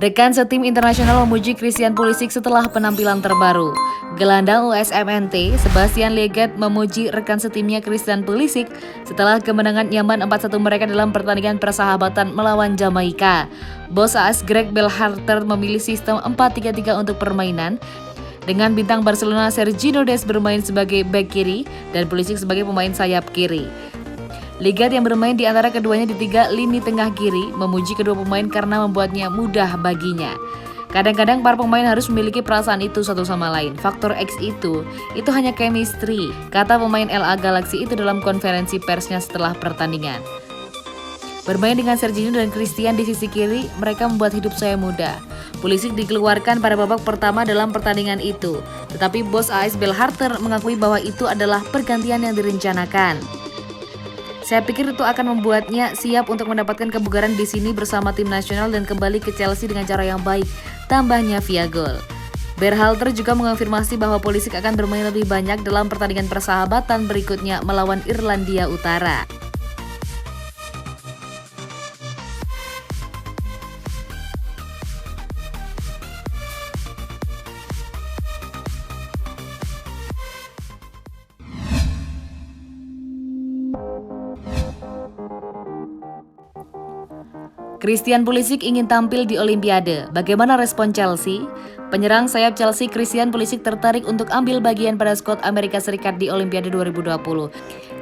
Rekan setim internasional memuji Christian Pulisic setelah penampilan terbaru. Gelandang USMNT, Sebastian Lletget memuji rekan setimnya Christian Pulisic setelah kemenangan nyaman 4-1 mereka dalam pertandingan persahabatan melawan Jamaika. Bos AS Greg Berhalter memilih sistem 4-3-3 untuk permainan, dengan bintang Barcelona Sergio Dest bermain sebagai bek kiri dan Pulisic sebagai pemain sayap kiri. Lletget yang bermain di antara keduanya di 3 lini tengah kiri memuji kedua pemain karena membuatnya mudah baginya. Kadang-kadang para pemain harus memiliki perasaan itu satu sama lain. Faktor X itu hanya chemistry, kata pemain LA Galaxy itu dalam konferensi persnya setelah pertandingan. Bermain dengan Serginho dan Christian di sisi kiri, mereka membuat hidup saya mudah. Pulisic dikeluarkan pada babak pertama dalam pertandingan itu, tetapi bos AS Berhalter mengakui bahwa itu adalah pergantian yang direncanakan. Saya pikir itu akan membuatnya siap untuk mendapatkan kebugaran di sini bersama tim nasional dan kembali ke Chelsea dengan cara yang baik, tambahnya via gol. Berhalter juga mengonfirmasi bahwa Pulisic akan bermain lebih banyak dalam pertandingan persahabatan berikutnya melawan Irlandia Utara. Christian Pulisic ingin tampil di Olimpiade. Bagaimana respon Chelsea? Penyerang sayap Chelsea Christian Pulisic tertarik untuk ambil bagian pada skuad Amerika Serikat di Olimpiade 2020.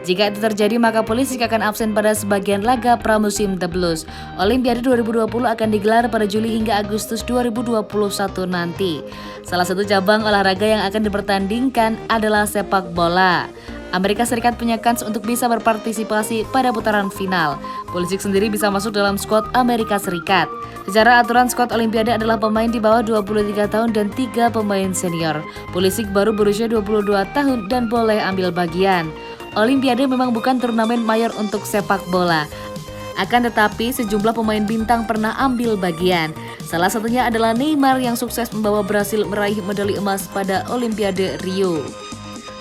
Jika itu terjadi, maka Pulisic akan absen pada sebagian laga pramusim The Blues. Olimpiade 2020 akan digelar pada Juli hingga Agustus 2021 nanti. Salah satu cabang olahraga yang akan dipertandingkan adalah sepak bola. Amerika Serikat punya kans untuk bisa berpartisipasi pada putaran final. Pulisic sendiri bisa masuk dalam skuad Amerika Serikat. Secara aturan skuad Olimpiade adalah pemain di bawah 23 tahun dan 3 pemain senior. Pulisic baru berusia 22 tahun dan boleh ambil bagian. Olimpiade memang bukan turnamen mayor untuk sepak bola. Akan tetapi sejumlah pemain bintang pernah ambil bagian. Salah satunya adalah Neymar yang sukses membawa Brasil meraih medali emas pada Olimpiade Rio.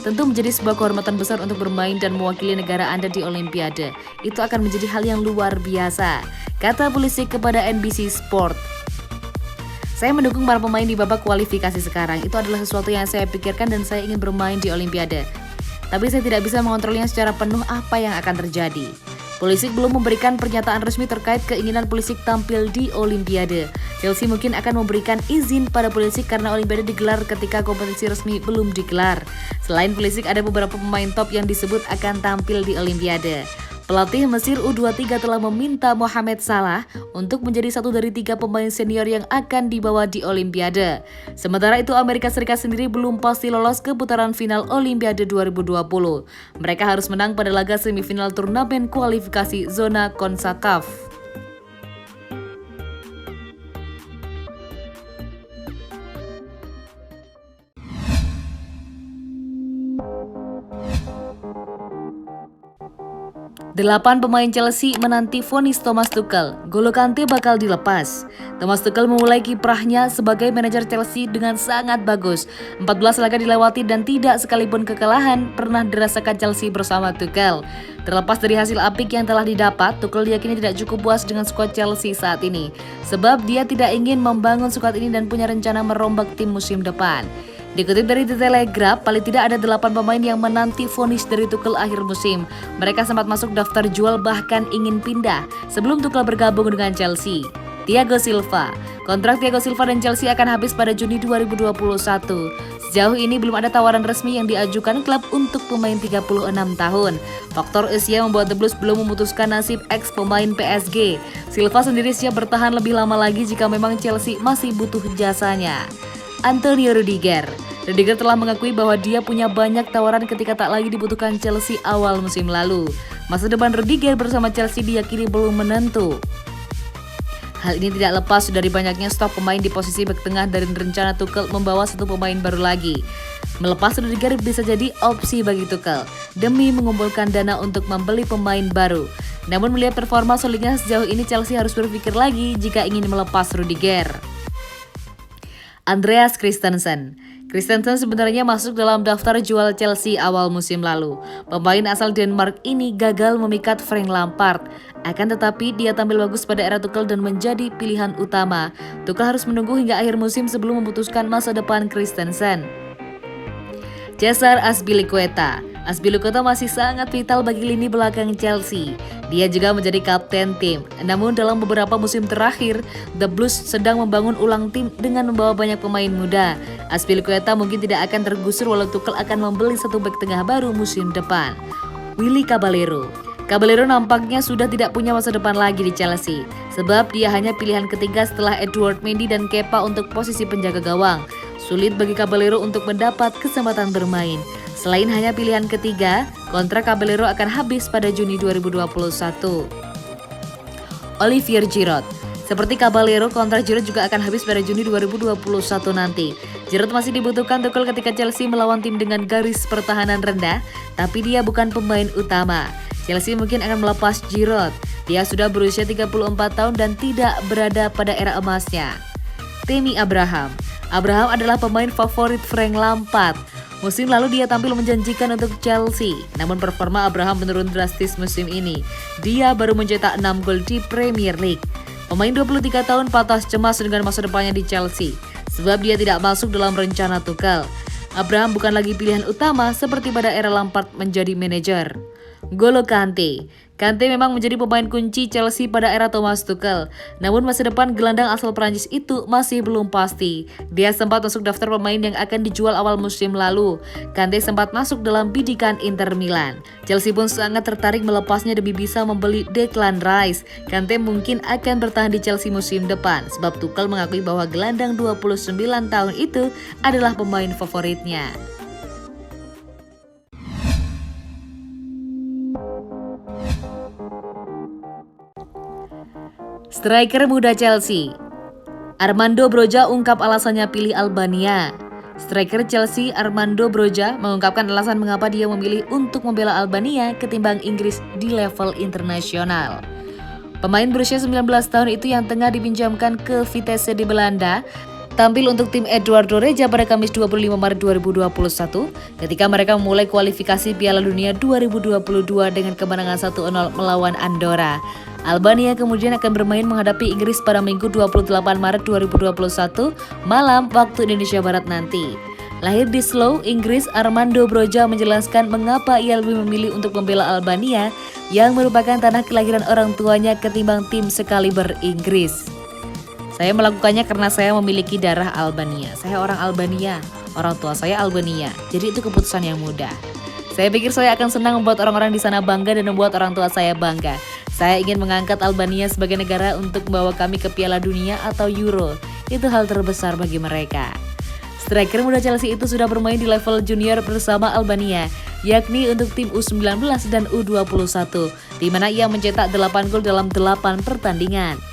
Tentu menjadi sebuah kehormatan besar untuk bermain dan mewakili negara Anda di Olimpiade. Itu akan menjadi hal yang luar biasa, kata Pulisic kepada NBC Sport. Saya mendukung para pemain di babak kualifikasi sekarang. Itu adalah sesuatu yang saya pikirkan dan saya ingin bermain di Olimpiade. Tapi saya tidak bisa mengontrolnya secara penuh apa yang akan terjadi. Pulisic belum memberikan pernyataan resmi terkait keinginan Pulisic tampil di Olimpiade. Chelsea mungkin akan memberikan izin pada Pulisic karena Olimpiade digelar ketika kompetisi resmi belum digelar. Selain Pulisic, ada beberapa pemain top yang disebut akan tampil di Olimpiade. Pelatih Mesir U23 telah meminta Mohamed Salah untuk menjadi satu dari 3 pemain senior yang akan dibawa di Olimpiade. Sementara itu, Amerika Serikat sendiri belum pasti lolos ke putaran final Olimpiade 2020. Mereka harus menang pada laga semifinal turnamen kualifikasi zona CONCACAF. Delapan pemain Chelsea menanti vonis Thomas Tuchel. N'Golo Kante bakal dilepas. Thomas Tuchel memulai kiprahnya sebagai manajer Chelsea dengan sangat bagus. 14 laga dilewati dan tidak sekalipun kekalahan pernah dirasakan Chelsea bersama Tuchel. Terlepas dari hasil apik yang telah didapat, Tuchel diyakini tidak cukup puas dengan skuad Chelsea saat ini. Sebab dia tidak ingin membangun skuad ini dan punya rencana merombak tim musim depan. Dikutip dari The Telegraph, paling tidak ada 8 pemain yang menanti vonis dari Tuchel akhir musim. Mereka sempat masuk daftar jual bahkan ingin pindah sebelum Tuchel bergabung dengan Chelsea. Thiago Silva. Kontrak Thiago Silva dan Chelsea akan habis pada Juni 2021. Sejauh ini belum ada tawaran resmi yang diajukan klub untuk pemain 36 tahun. Faktor usia membuat The Blues belum memutuskan nasib ex pemain PSG. Silva sendiri siap bertahan lebih lama lagi jika memang Chelsea masih butuh jasanya. Antonio Rudiger telah mengakui bahwa dia punya banyak tawaran ketika tak lagi dibutuhkan Chelsea awal musim lalu. Masa depan Rudiger bersama Chelsea diyakini belum menentu. Hal ini tidak lepas dari banyaknya stok pemain di posisi bek tengah dari rencana Tuchel membawa satu pemain baru lagi. Melepas Rudiger bisa jadi opsi bagi Tuchel demi mengumpulkan dana untuk membeli pemain baru. Namun melihat performa solidnya sejauh ini, Chelsea harus berpikir lagi jika ingin melepas Rudiger. Andreas Christensen. Christensen sebenarnya masuk dalam daftar jual Chelsea awal musim lalu. Pemain asal Denmark ini gagal memikat Frank Lampard. Akan tetapi dia tampil bagus pada era Tuchel dan menjadi pilihan utama. Tuchel harus menunggu hingga akhir musim sebelum memutuskan masa depan Christensen. Cesar Azpilicueta. Azpilicueta masih sangat vital bagi lini belakang Chelsea. Dia juga menjadi kapten tim. Namun dalam beberapa musim terakhir, The Blues sedang membangun ulang tim dengan membawa banyak pemain muda. Azpilicueta mungkin tidak akan tergusur walau Tuchel akan membeli satu bek tengah baru musim depan. Willy Caballero. Caballero nampaknya sudah tidak punya masa depan lagi di Chelsea, sebab dia hanya pilihan ketiga setelah Edouard Mendy dan Kepa untuk posisi penjaga gawang. Sulit bagi Caballero untuk mendapat kesempatan bermain. Selain hanya pilihan ketiga, kontrak Caballero akan habis pada Juni 2021. Olivier Giroud. Seperti Caballero, kontrak Giroud juga akan habis pada Juni 2021 nanti. Giroud masih dibutuhkan Tuchel ketika Chelsea melawan tim dengan garis pertahanan rendah, tapi dia bukan pemain utama. Chelsea mungkin akan melepas Giroud. Dia sudah berusia 34 tahun dan tidak berada pada era emasnya. Tammy Abraham. Abraham adalah pemain favorit Frank Lampard. Musim lalu dia tampil menjanjikan untuk Chelsea, namun performa Abraham menurun drastis musim ini. Dia baru mencetak 6 gol di Premier League. Pemain 23 tahun patah cemas dengan masa depannya di Chelsea, sebab dia tidak masuk dalam rencana Tuchel. Abraham bukan lagi pilihan utama seperti pada era Lampard menjadi manajer. N'Golo Kante. Kante memang menjadi pemain kunci Chelsea pada era Thomas Tuchel. Namun masa depan gelandang asal Prancis itu masih belum pasti. Dia sempat masuk daftar pemain yang akan dijual awal musim lalu. Kante sempat masuk dalam bidikan Inter Milan. Chelsea pun sangat tertarik melepasnya demi bisa membeli Declan Rice. Kante mungkin akan bertahan di Chelsea musim depan, sebab Tuchel mengakui bahwa gelandang 29 tahun itu adalah pemain favoritnya. Striker muda Chelsea. Armando Broja ungkap alasannya pilih Albania. Striker Chelsea Armando Broja mengungkapkan alasan mengapa dia memilih untuk membela Albania ketimbang Inggris di level internasional. Pemain berusia 19 tahun itu yang tengah dipinjamkan ke Vitesse di Belanda tampil untuk tim Eduardo Reja pada Kamis 25 Maret 2021 ketika mereka memulai kualifikasi Piala Dunia 2022 dengan kemenangan 1-0 melawan Andorra. Albania kemudian akan bermain menghadapi Inggris pada Minggu 28 Maret 2021 malam waktu Indonesia Barat nanti. Lahir di Slough, Inggris, Armando Broja menjelaskan mengapa ia lebih memilih untuk membela Albania yang merupakan tanah kelahiran orang tuanya ketimbang tim sekaliber Inggris. Saya melakukannya karena saya memiliki darah Albania. Saya orang Albania, orang tua saya Albania. Jadi itu keputusan yang mudah. Saya pikir saya akan senang membuat orang-orang di sana bangga dan membuat orang tua saya bangga. Saya ingin mengangkat Albania sebagai negara untuk membawa kami ke Piala Dunia atau Euro. Itu hal terbesar bagi mereka. Striker muda Chelsea itu sudah bermain di level junior bersama Albania, yakni untuk tim U19 dan U21, di mana ia mencetak 8 gol dalam 8 pertandingan.